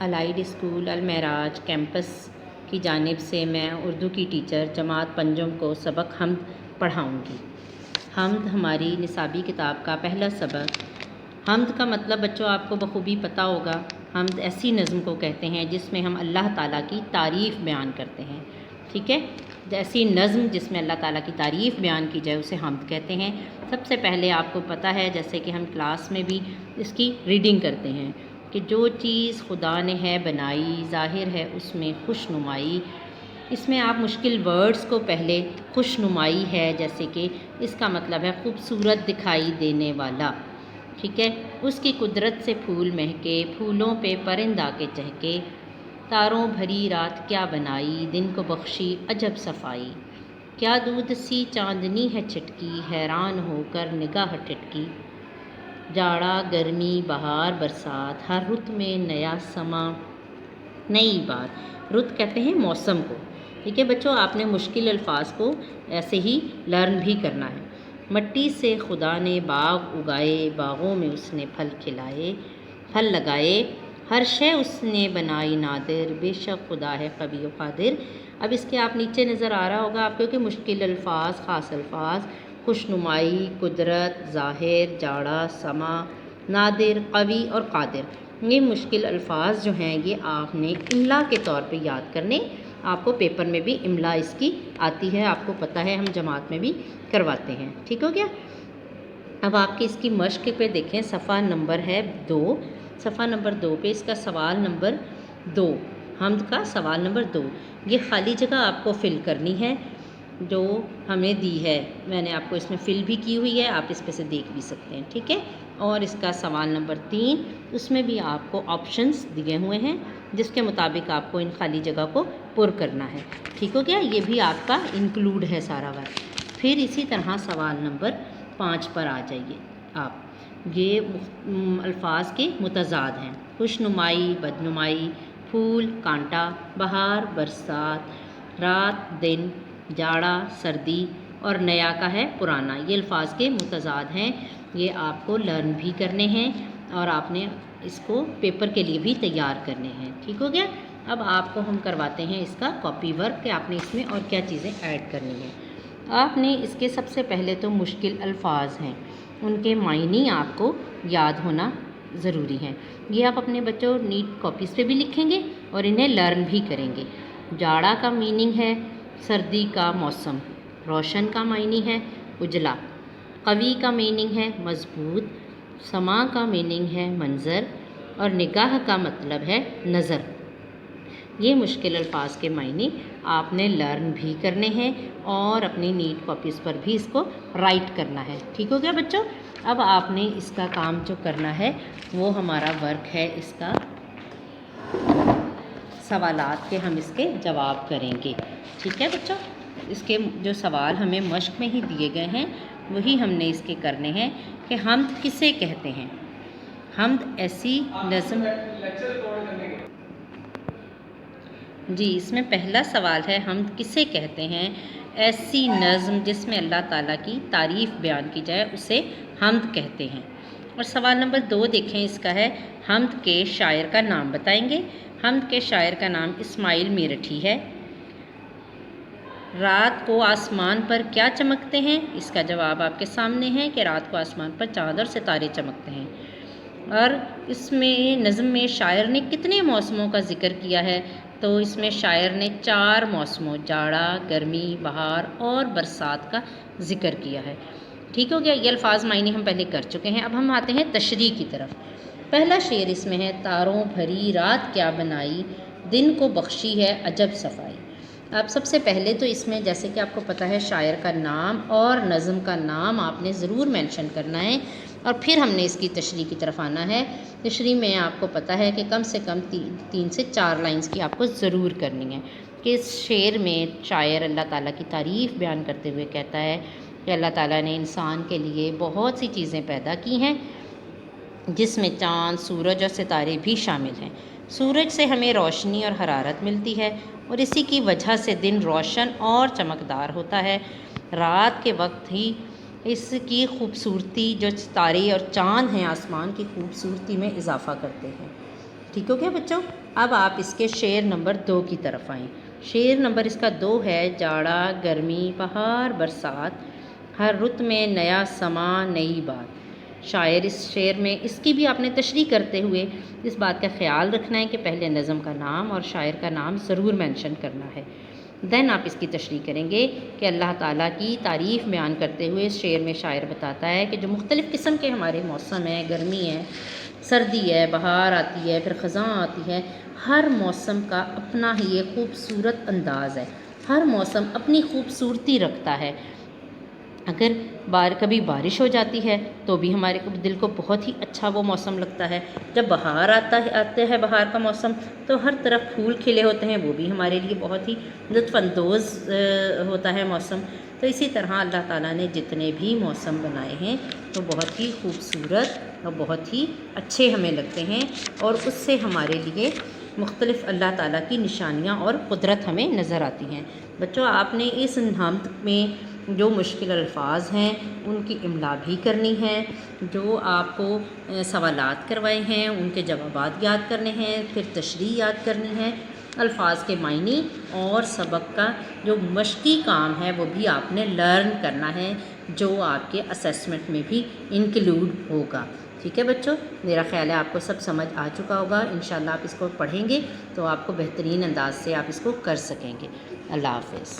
Allied school المعراج campus کی جانب سے میں اردو کی ٹیچر جماعت پنجم کو سبق حمد پڑھاؤں گی۔ حمد ہماری نصابی کتاب کا پہلا سبق۔ حمد کا مطلب بچوں آپ کو بخوبی پتہ ہوگا۔ حمد ایسی نظم کو کہتے ہیں جس میں ہم اللہ تعالیٰ کی تعریف بیان کرتے ہیں، ٹھیک ہے؟ ایسی نظم جس میں اللہ تعالیٰ کی تعریف بیان کی جائے اسے حمد کہتے ہیں۔ سب سے پہلے آپ کو پتہ ہے، جیسے کہ ہم کلاس میں بھی اس کی ریڈنگ کرتے ہیں، کہ جو چیز خدا نے ہے بنائی، ظاہر ہے اس میں خوش نمائی۔ اس میں آپ مشکل ورڈز کو پہلے خوش نمائی ہے، جیسے کہ اس کا مطلب ہے خوبصورت دکھائی دینے والا، ٹھیک ہے؟ اس کی قدرت سے پھول مہکے، پھولوں پہ پرند آ کے چہکے، تاروں بھری رات کیا بنائی، دن کو بخشی عجب صفائی، کیا دودھ سی چاندنی ہے چھٹکی، حیران ہو کر نگاہ ٹٹکی، جاڑا گرمی بہار برسات، ہر رت میں نیا سما نئی بات۔ رت کہتے ہیں موسم کو، ٹھیک ہے بچوں؟ آپ نے مشکل الفاظ کو ایسے ہی لرن بھی کرنا ہے۔ مٹی سے خدا نے باغ اگائے، باغوں میں اس نے پھل لگائے، ہر شے اس نے بنائی نادر، بے شک خدا ہے قوی و قادر۔ اب اس کے آپ نیچے نظر آ رہا ہوگا آپ کو کہ مشکل الفاظ، خاص الفاظ، خوش نمائی، قدرت، ظاہر، جاڑا، سما، نادر، قوی اور قادر۔ یہ مشکل الفاظ جو ہیں یہ آپ نے املا کے طور پہ یاد کرنے۔ آپ کو پیپر میں بھی املا اس کی آتی ہے، آپ کو پتہ ہے، ہم جماعت میں بھی کرواتے ہیں، ٹھیک ہو گیا؟ اب آپ کی اس کی مشق پہ دیکھیں، صفحہ نمبر ہے 2، صفحہ نمبر 2 پہ اس کا سوال نمبر 2، حمد کا سوال نمبر 2۔ یہ خالی جگہ آپ کو فل کرنی ہے جو ہمیں دی ہے، میں نے آپ کو اس میں فل بھی کی ہوئی ہے، آپ اس پہ سے دیکھ بھی سکتے ہیں، ٹھیک ہے؟ اور اس کا سوال نمبر 3، اس میں بھی آپ کو آپشنز دیے ہوئے ہیں جس کے مطابق آپ کو ان خالی جگہ کو پر کرنا ہے، ٹھیک ہو گیا؟ یہ بھی آپ کا انکلوڈ ہے سارا ورک۔ پھر اسی طرح سوال نمبر 5 پر آ جائیے آپ۔ یہ الفاظ کے متضاد ہیں: خوش نمائی، بدنمائی، پھول، کانٹا، بہار، برسات، رات، دن، جاڑا، سردی، اور نیا کا ہے پرانا۔ یہ الفاظ کے متضاد ہیں، یہ آپ کو لرن بھی کرنے ہیں اور آپ نے اس کو پیپر کے لیے بھی تیار کرنے ہیں، ٹھیک ہو گیا؟ اب آپ کو ہم کرواتے ہیں اس کا کاپی ورک کہ آپ نے اس میں اور کیا چیزیں ایڈ کرنی ہیں۔ آپ نے اس کے سب سے پہلے تو مشکل الفاظ ہیں، ان کے معنی آپ کو یاد ہونا ضروری ہے۔ یہ آپ اپنے بچوں نیٹ کاپیز پہ بھی لکھیں گے اور انہیں لرن بھی کریں گے۔ جاڑا کا میننگ ہے سردی کا موسم، روشن کا معنی ہے اجلا، قوی کا میننگ ہے مضبوط، سما کا میننگ ہے منظر، اور نگاہ کا مطلب ہے نظر۔ یہ مشکل الفاظ کے معنی آپ نے لرن بھی کرنے ہیں اور اپنی نیٹ کاپیز پر بھی اس کو رائٹ کرنا ہے، ٹھیک ہو گیا بچوں؟ اب آپ نے اس کا کام جو کرنا ہے وہ ہمارا ورک ہے اس کا سوالات کے، ہم اس کے جواب کریں گے، ٹھیک ہے بچوں؟ اس کے جو سوال ہمیں مشق میں ہی دیے گئے ہیں وہی ہم نے اس کے کرنے ہیں کہ حمد کسے کہتے ہیں؟ حمد ایسی نظم، جی اس میں پہلا سوال ہے حمد کسے کہتے ہیں؟ ایسی نظم جس میں اللہ تعالیٰ کی تعریف بیان کی جائے اسے حمد کہتے ہیں۔ اور سوال نمبر 2 دیکھیں، اس کا ہے حمد کے شاعر کا نام بتائیں گے۔ حمد کے شاعر کا نام اسماعیل میرٹھی ہے۔ رات کو آسمان پر کیا چمکتے ہیں؟ اس کا جواب آپ کے سامنے ہے کہ رات کو آسمان پر چاند اور ستارے چمکتے ہیں۔ اور اس میں نظم میں شاعر نے کتنے موسموں کا ذکر کیا ہے؟ تو اس میں شاعر نے 4 موسموں جاڑا، گرمی، بہار اور برسات کا ذکر کیا ہے، ٹھیک ہو گیا؟ یہ الفاظ معنی ہم پہلے کر چکے ہیں۔ اب ہم آتے ہیں تشریح کی طرف۔ پہلا شعر اس میں ہے: تاروں بھری رات کیا بنائی، دن کو بخشی ہے عجب صفائی۔ اب سب سے پہلے تو اس میں جیسے کہ آپ کو پتہ ہے شاعر کا نام اور نظم کا نام آپ نے ضرور مینشن کرنا ہے، اور پھر ہم نے اس کی تشریح کی طرف آنا ہے۔ تشریح میں آپ کو پتہ ہے کہ کم سے کم 3 سے 4 لائنز کی آپ کو ضرور کرنی ہے کہ اس شعر میں شاعر اللہ تعالیٰ کی تعریف بیان کرتے ہوئے کہتا ہے کہ اللہ تعالیٰ نے انسان کے لیے بہت سی چیزیں پیدا کی ہیں جس میں چاند، سورج اور ستارے بھی شامل ہیں۔ سورج سے ہمیں روشنی اور حرارت ملتی ہے اور اسی کی وجہ سے دن روشن اور چمکدار ہوتا ہے۔ رات کے وقت ہی اس کی خوبصورتی، جو ستارے اور چاند ہیں آسمان کی خوبصورتی میں اضافہ کرتے ہیں۔ ٹھیک ہو گیا بچوں؟ اب آپ اس کے شعر نمبر 2 کی طرف آئیں۔ شعر نمبر اس کا 2 ہے: جاڑا گرمی بہار برسات، ہر رت میں نیا سما نئی بات۔ شاعر اس شعر میں اس کی بھی آپ نے تشریح کرتے ہوئے اس بات کا خیال رکھنا ہے کہ پہلے نظم کا نام اور شاعر کا نام ضرور مینشن کرنا ہے۔ دین آپ اس کی تشریح کریں گے کہ اللہ تعالیٰ کی تعریف بیان کرتے ہوئے اس شعر میں شاعر بتاتا ہے کہ جو مختلف قسم کے ہمارے موسم ہیں، گرمی ہے، سردی ہے، بہار آتی ہے، پھر خزاں آتی ہے، ہر موسم کا اپنا ہی ایک خوبصورت انداز ہے، ہر موسم اپنی خوبصورتی رکھتا ہے۔ اگر کبھی بارش ہو جاتی ہے تو بھی ہمارے دل کو بہت ہی اچھا وہ موسم لگتا ہے۔ جب بہار آتا ہے بہار کا موسم، تو ہر طرف پھول کھلے ہوتے ہیں، وہ بھی ہمارے لیے بہت ہی لطف اندوز ہوتا ہے موسم۔ تو اسی طرح اللہ تعالیٰ نے جتنے بھی موسم بنائے ہیں وہ بہت ہی خوبصورت اور بہت ہی اچھے ہمیں لگتے ہیں، اور اس سے ہمارے لیے مختلف اللہ تعالیٰ کی نشانیاں اور قدرت ہمیں نظر آتی ہیں۔ بچوں، آپ نے اس نظم میں جو مشکل الفاظ ہیں ان کی املا بھی کرنی ہے، جو آپ کو سوالات کروائے ہیں ان کے جوابات یاد کرنے ہیں، پھر تشریح یاد کرنی ہے، الفاظ کے معنی اور سبق کا جو مشقی کام ہے وہ بھی آپ نے لرن کرنا ہے، جو آپ کے اسیسمنٹ میں بھی انکلوڈ ہوگا۔ ٹھیک ہے بچوں، میرا خیال ہے آپ کو سب سمجھ آ چکا ہوگا۔ انشاءاللہ آپ اس کو پڑھیں گے تو آپ کو بہترین انداز سے آپ اس کو کر سکیں گے۔ اللہ حافظ۔